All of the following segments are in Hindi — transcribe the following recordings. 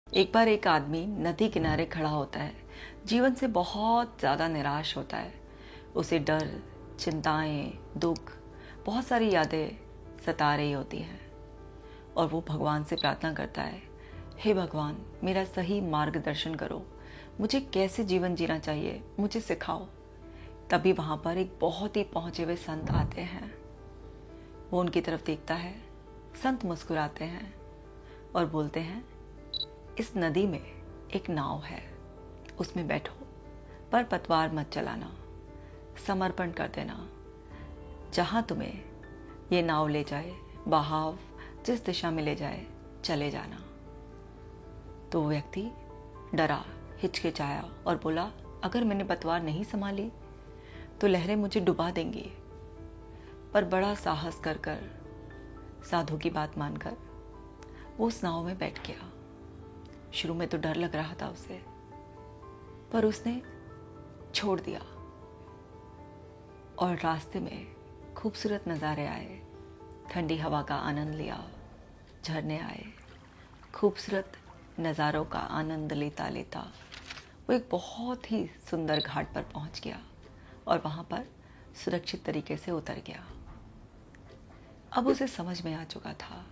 एक बार एक आदमी नदी किनारे खड़ा होता है। जीवन से बहुत ज़्यादा निराश होता है। उसे डर, चिंताएं, दुख, बहुत सारी यादें सता रही होती हैं और वो भगवान से प्रार्थना करता है, हे भगवान, मेरा सही मार्गदर्शन करो, मुझे कैसे जीवन जीना चाहिए, मुझे सिखाओ। तभी वहाँ पर एक बहुत ही पहुँचे हुए संत आते हैं। वो उनकी तरफ देखता है। संत मुस्कुराते हैं और बोलते हैं, इस नदी में एक नाव है, उसमें बैठो, पर पतवार मत चलाना, समर्पण कर देना। जहाँ तुम्हें ये नाव ले जाए, बहाव जिस दिशा में ले जाए, चले जाना। तो वो व्यक्ति डरा, हिचकिचाया और बोला, अगर मैंने पतवार नहीं संभाली तो लहरें मुझे डुबा देंगी। पर बड़ा साहस कर कर, साधु की बात मानकर वो उस नाव में बैठ गया। शुरू में तो डर लग रहा था उसे, पर उसने छोड़ दिया और रास्ते में खूबसूरत नज़ारे आए। ठंडी हवा का आनंद लिया, झरने आए। खूबसूरत नज़ारों का आनंद लेता लेता वो एक बहुत ही सुंदर घाट पर पहुंच गया और वहाँ पर सुरक्षित तरीके से उतर गया। अब उसे समझ में आ चुका था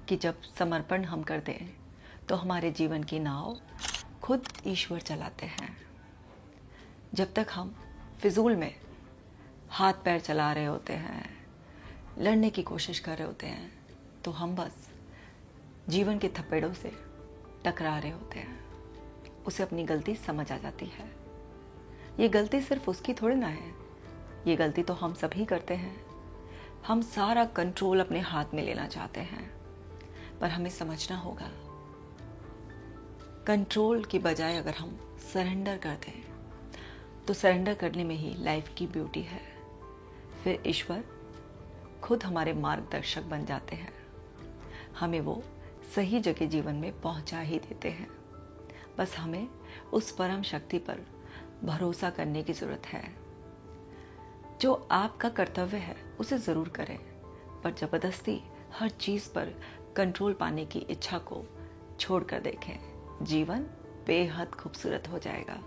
कि जब समर्पण हम कर दें तो हमारे जीवन की नाव खुद ईश्वर चलाते हैं। जब तक हम फिजूल में हाथ पैर चला रहे होते हैं, लड़ने की कोशिश कर रहे होते हैं, तो हम बस जीवन के थपेड़ों से टकरा रहे होते हैं। उसे अपनी गलती समझ आ जाती है। ये गलती सिर्फ उसकी थोड़ी ना है, ये गलती तो हम सभी करते हैं। हम सारा कंट्रोल अपने हाथ में लेना चाहते हैं, पर हमें समझना होगा, कंट्रोल की बजाय अगर हम सरेंडर कर दें तो सरेंडर करने में ही लाइफ की ब्यूटी है। फिर ईश्वर खुद हमारे मार्गदर्शक बन जाते हैं। हमें वो सही जगह जीवन में पहुंचा ही देते हैं। बस हमें उस परम शक्ति पर भरोसा करने की ज़रूरत है। जो आपका कर्तव्य है उसे ज़रूर करें, पर ज़बरदस्ती हर चीज़ पर कंट्रोल पाने की इच्छा को छोड़ कर देखें। जीवन बेहद खूबसूरत हो जाएगा।